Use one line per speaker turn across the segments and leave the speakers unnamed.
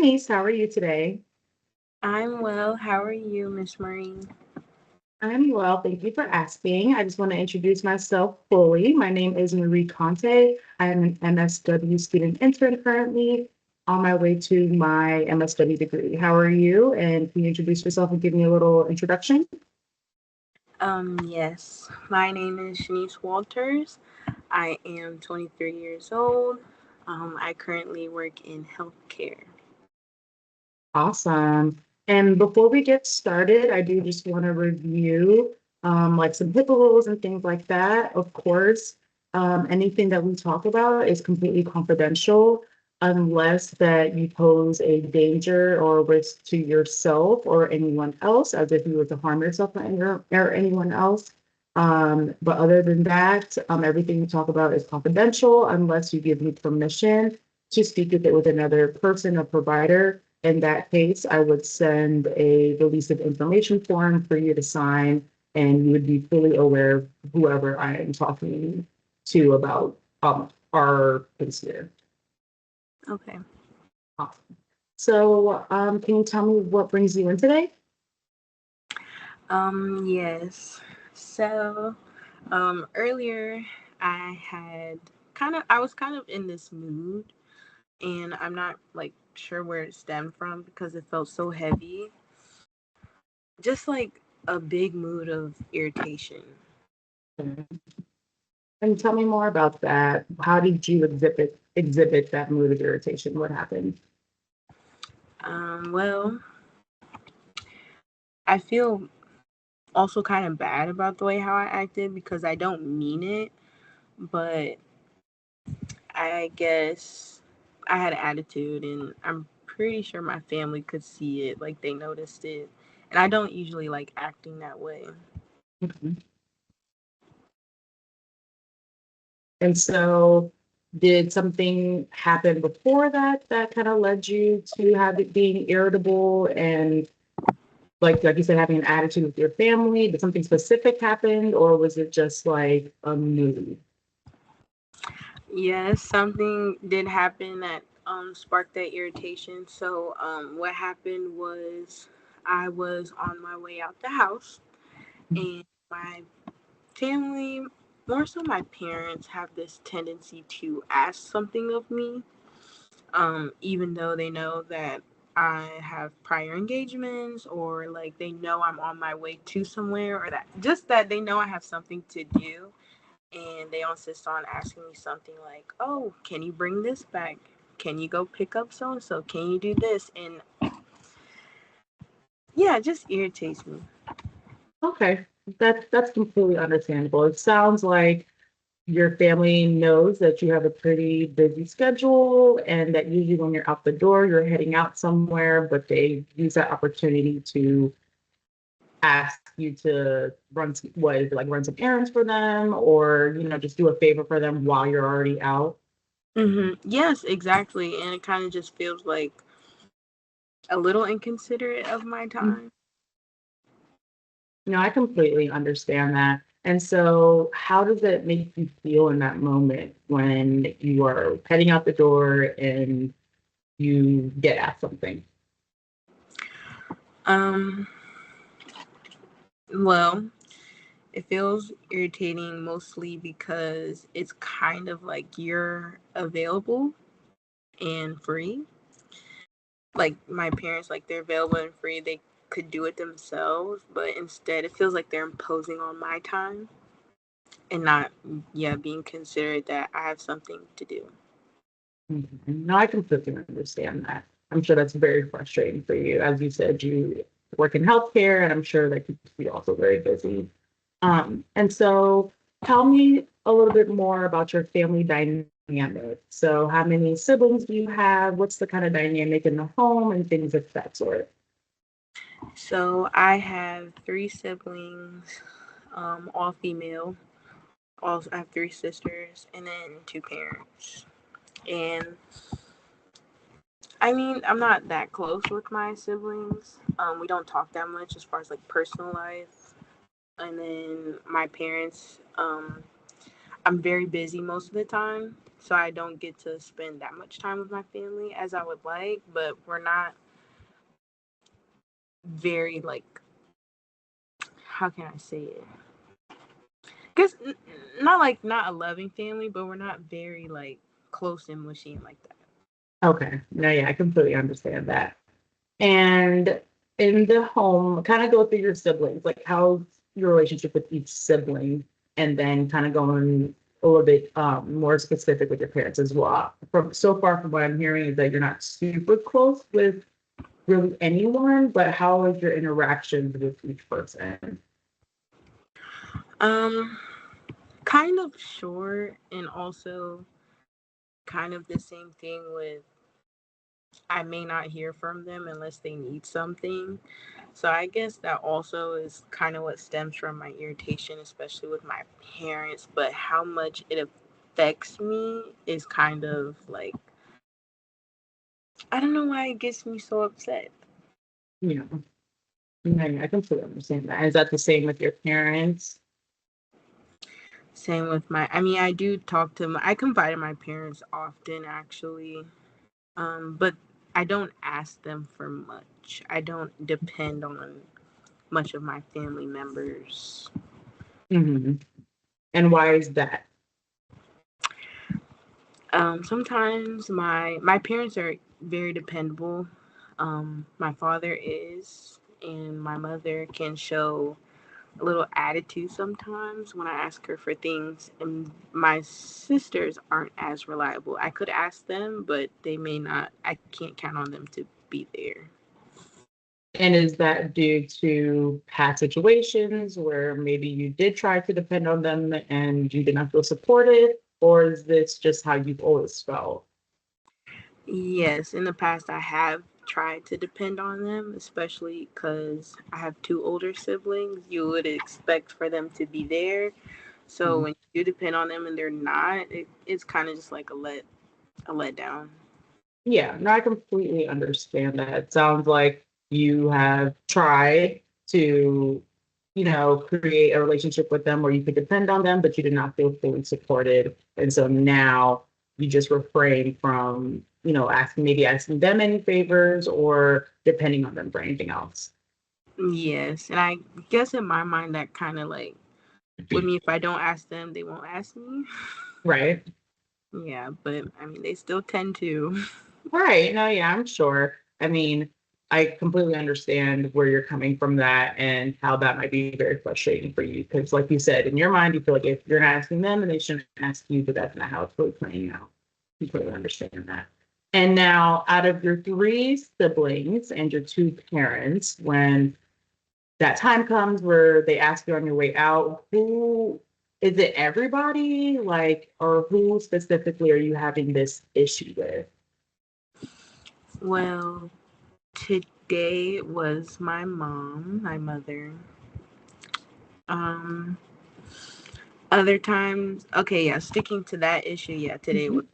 Denise, how are you today?
I'm well. How are you, Miss Maureen?
I'm well, thank you for asking. I just want to introduce myself fully. My name is Marie Conte. I am an MSW student intern currently on my way to my MSW degree. How are you? And can you introduce yourself and give me a little introduction?
Yes. My name is Shanice Walters. I am 23 years old. I currently work in healthcare.
Awesome. And before we get started, I do just want to review like some HIPAA rules and things like that. Of course, anything that we talk about is completely confidential unless that you pose a danger or risk to yourself or anyone else, as if you were to harm yourself or anyone else. But other than that, everything we talk about is confidential unless you give me permission to speak with it with another person or provider. In that case, I would send a release of information form for you to sign, and you would be fully aware of whoever I am talking to about our case here.
Okay.
Awesome. So, can you tell me what brings you in today?
Yes. So, earlier I was kind of in this mood, and I'm not like sure where it stemmed from because it felt so heavy. Just like a big mood of irritation.
And tell me more about that. How did you exhibit that mood of irritation? What happened?
Well, I feel also kind of bad about the way how I acted because I don't mean it, but I guess I had an attitude and I'm pretty sure my family could see it, like they noticed it. And I don't usually like acting that way.
Mhm. And so, did something happen before that that kind of led you to have it being irritable and like you said, having an attitude with your family? Did something specific happen, or was it just like a mood?
Yes, something did happen that sparked that irritation. So what happened was I was on my way out the house and my family, more so my parents, have this tendency to ask something of me, even though they know that I have prior engagements or like they know I'm on my way to somewhere or that just that they know I have something to do and they insist on asking me something like, "Oh, can you bring this back? Can you go pick up so and so? Can you do this?" And yeah, it just irritates me.
Okay, that's completely understandable. It sounds like your family knows that you have a pretty busy schedule and that usually when you're out the door, you're heading out somewhere, but they use that opportunity to ask you to run what is it, like run some errands for them or just do a favor for them while you're already out.
Yes, exactly. And it kind of just feels like a little inconsiderate of my time.
I completely understand that. And so, how does it make you feel in that moment when you are heading out the door and you get asked something?
Um, well, it feels irritating mostly because it's kind of like you're available and free. Like my parents, like they're available and free. They could do it themselves, but instead it feels like they're imposing on my time and not, yeah, being considerate that I have something to do.
Mhm. No, I completely understand that. I'm sure that's very frustrating for you. As you said, you work in healthcare, and I'm sure that you be also very busy. And so tell me a little bit more about your family dynamic. So how many siblings do you have? What's the kind of dynamic in the home and things of that sort?
So I have three siblings, all female. Also, I have three sisters and then two parents. And I mean, I'm not that close with my siblings. We don't talk that much as far as like personal life. And then my parents, I'm very busy most of the time. so I don't get to spend that much time with my family as I would like. But we're not very like, how can I say it? Guess not like not a loving family, but we're not very like close and mushy and like that.
Okay. No, yeah, I completely understand that. And in the home, kind of go through your siblings, like how's your relationship with each sibling, and then kind of going a little bit more specific with your parents as well. From so far from what I'm hearing is that you're not super close with really anyone, but how is your interactions with each person?
Um, Kind of short, and also kind of the same thing with I may not hear from them unless they need something. So I guess that also is kind of what stems from my irritation, especially with my parents. But how much it affects me is kind of like, I don't know why it gets me so upset.
You know, I completely understand that. Is that the same with your parents?
Same with I mean, I do talk to I confide in my parents often, actually. But I don't ask them for much. I don't depend on much of my family members.
Hmm. And why is that?
Sometimes my parents are very dependable. My father is, and my mother can show a little attitude sometimes when I ask her for things. And my sisters aren't as reliable. I could ask them, but they may not. I can't count on them to be there.
And is that due to past situations where maybe you did try to depend on them and you did not feel supported? Or is this just how you've always felt?
Yes, in the past I have tried to depend on them, especially because I have two older siblings. You would expect for them to be there. So
Mhm.
when you depend on them and they're not, it's kind of just like a letdown.
Yeah, no, I completely understand that. It sounds like you have tried to, create a relationship with them where you could depend on them, but you did not feel fully supported. And so now you just refrain from, maybe asking them any favors or depending on them for anything else.
Yes, and I guess in my mind that kind of like with me, if I don't ask them, they won't ask me.
Right.
Yeah, but I mean they still tend to.
Right. No, yeah, I'm sure. I mean, I completely understand where you're coming from that and how that might be very frustrating for you. Because, like you said, in your mind, you feel like if you're not asking them, then they shouldn't ask you, but that's not how it's really playing out. Completely understand that. And now, out of your three siblings and your two parents, when that time comes where they ask you on your way out, who is it everybody? Like, or who specifically are you having this issue with?
Well, today was my mom, my mother. Um, Other times, okay, yeah, sticking to that issue, yeah, today was.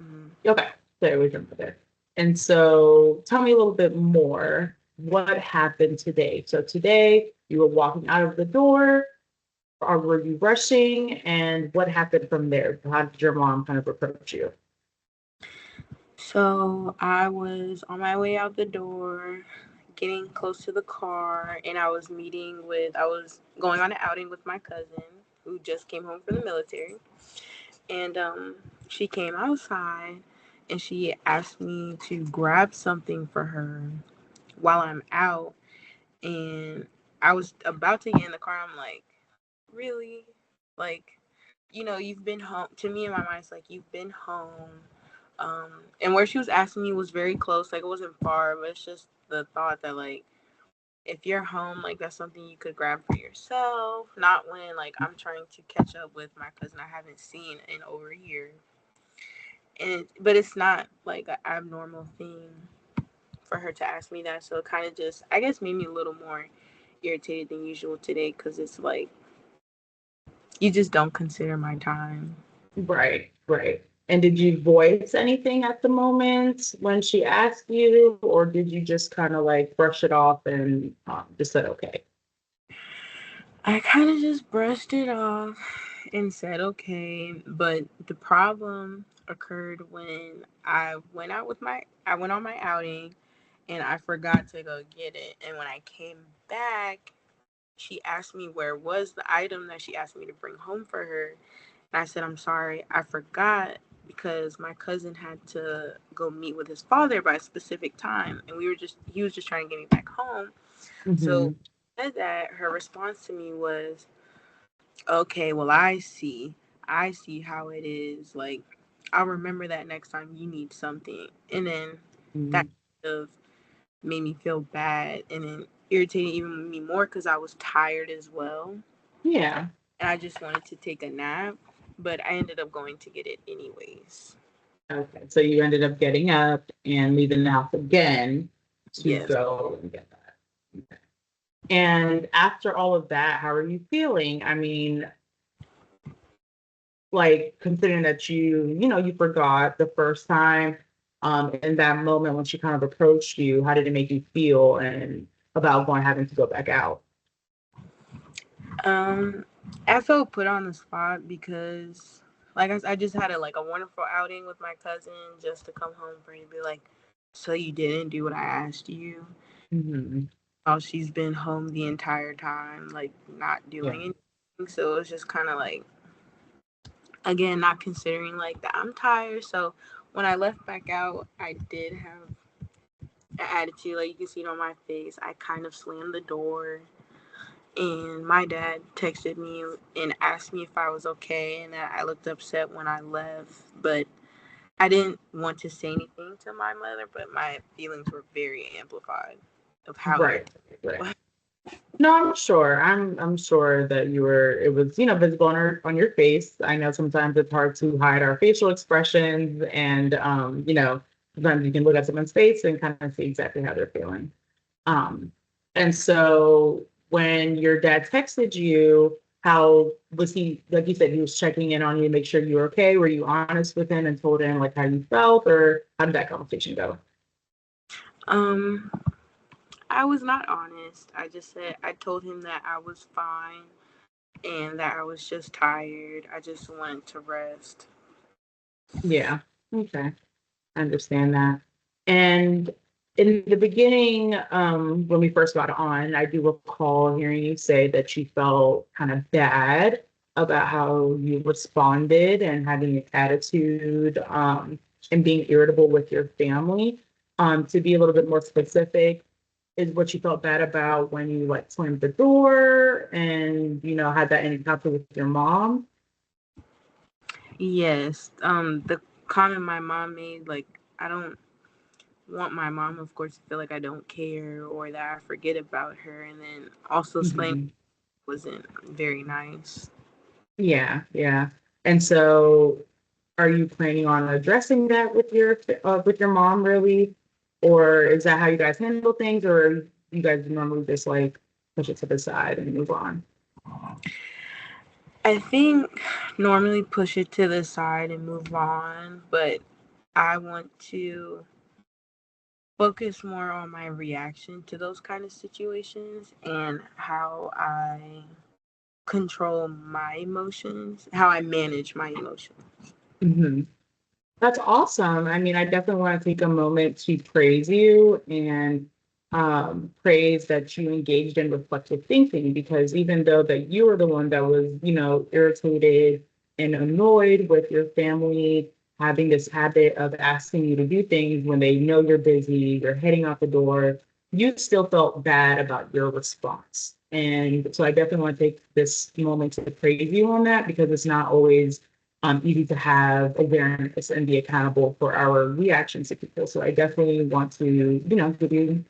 Mm,
Okay, there we go there. And so tell me a little bit more. What happened today? So today you were walking out of the door, or were you rushing? And what happened from there? How did your mom kind of approach you?
So I was on my way out the door, getting close to the car, and I was going on an outing with my cousin who just came home from the military. And she came outside and she asked me to grab something for her while I'm out. And I was about to get in the car. I'm like, really? Like, you've been home. To me, in my mind, it's like, you've been home. And where she was asking me was very close. Like, it wasn't far, but it's just the thought that, like, if you're home, like, that's something you could grab for yourself. Not when, like, I'm trying to catch up with my cousin I haven't seen in over a year. But it's not, like, an abnormal thing for her to ask me that. So it kind of just, I guess, made me a little more irritated than usual today because it's like, you just don't consider my time.
Right, right. And did you voice anything at the moment when she asked you, or did you just kind of like brush it off and just said okay?
I kind of just brushed it off and said okay. But the problem occurred when I went on my outing and I forgot to go get it. And when I came back, she asked me where was the item that she asked me to bring home for her. And I said, I'm sorry, I forgot because my cousin had to go meet with his father by a specific time. And he was just trying to get me back home. So
Mm-hmm.
said that her response to me was, okay, well, I see how it is. Like, I'll remember that next time you need something. And then that kind of made me feel bad and then irritated even me more because I was tired as well.
Yeah.
And I just wanted to take a nap, but I ended up going to get it anyways.
Okay. So you ended up getting up and leaving the house again to
Yes.
go and get that. Okay. And after all of that, how are you feeling? I mean, like considering that you forgot the first time, in that moment when she kind of approached you, how did it make you feel and about having to go back out?
Um, I felt put on the spot because, like I just had a wonderful outing with my cousin just to come home for her to be like, so you didn't do what I asked you?
Hmm.
Oh, she's been home the entire time, like not
Yeah.
doing anything. So it's just kind of like, again, not considering like that I'm tired. So when I left back out, I did have an attitude. Like you can see it on my face. I kind of slammed the door. And my dad texted me and asked me if I was okay, and I looked upset when I left. But I didn't want to say anything to my mother, but my feelings were very amplified of how
Right.
irritated I
Right.
was.
No, I'm sure. I'm sure that it was, visible on your face. I know sometimes it's hard to hide our facial expressions and sometimes you can look at someone's face and kind of see exactly how they're feeling. Um, and so when your dad texted you, how was he, like you said, he was checking in on you to make sure you were okay? Were you honest with him and told him like how you felt, or how did that conversation go?
Um, I was not honest. I told him that I was fine and that I was just tired. I just wanted to rest.
Yeah. Okay. I understand that. And in the beginning, when we first got on, I do recall hearing you say that you felt kind of bad about how you responded and having an attitude, and being irritable with your family. To be a little bit more specific, is what you felt bad about when you like slammed the door and had that encounter with your mom?
Yes. The comment my mom made, like, I don't want my mom, of course, to feel like I don't care or that I forget about her. And then also slang
Mhm.
wasn't very nice.
Yeah, yeah. And so are you planning on addressing that with your mom really? Or is that how you guys handle things, or you guys normally just like push it to the side and move on?
I think normally push it to the side and move on, but I want to focus more on my reaction to those kind of situations and how I control my emotions, how I manage my emotions.
Mhm. That's awesome. I mean, I definitely want to take a moment to praise you and praise that you engaged in reflective thinking, because even though that you were the one that was, irritated and annoyed with your family having this habit of asking you to do things when they know you're busy, you're heading out the door, you still felt bad about your response. And so I definitely want to take this moment to praise you on that, because it's not always easy to have awareness and be accountable for our reactions to people. So I definitely want to, give you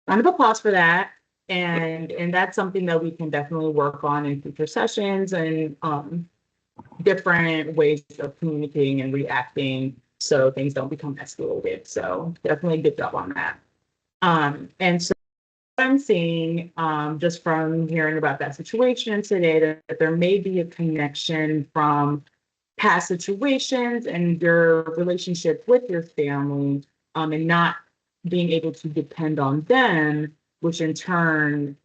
a round of applause for that. And that's something that we can definitely work on in future sessions, and different ways of communicating and reacting so things don't become escalated. So definitely good job on that. And so what I'm seeing, just from hearing about that situation today, that there may be a connection from past situations and your relationship with your family, and not being able to depend on them, which in turn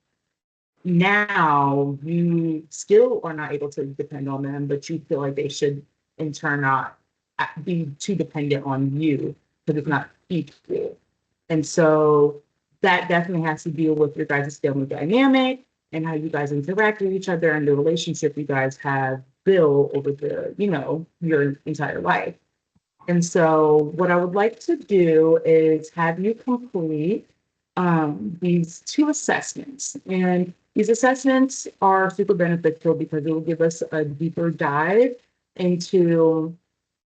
now you still are not able to depend on them, but you feel like they should in turn not. be too dependent on you because it's not equal. And so that definitely has to deal with your guys' family dynamic and how you guys interact with each other and the relationship you guys have built over the, your entire life. And so what I would like to do is have you complete these two assessments. And these assessments are super beneficial because it will give us a deeper dive into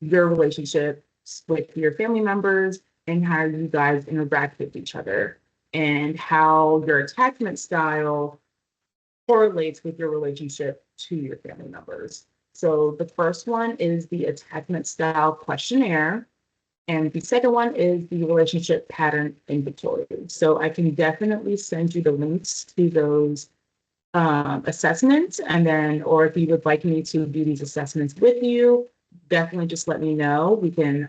your relationships with your family members and how you guys interact with each other and how your attachment style correlates with your relationship to your family members. So the first one is the attachment style questionnaire. And the second one is the relationship pattern inventory. So I can definitely send you the links to those assessments. And then, or if you would like me to do these assessments with you, definitely just let me know. We can,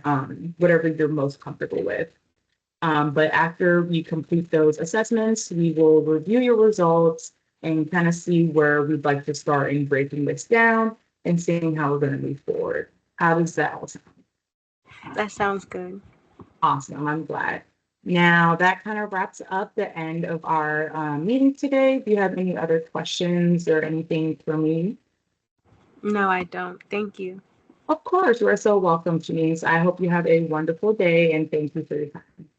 whatever you're most comfortable with. But after we complete those assessments, we will review your results and kind of see where we'd like to start in breaking this down and seeing how we're going to move forward. How does that all sound?
That sounds good.
Awesome. I'm glad. Now that kind of wraps up the end of our meeting today. Do you have any other questions or anything for me?
No, I don't. Thank you.
Of course, you are so welcome, Janice. I hope you have a wonderful day and thank you for your time.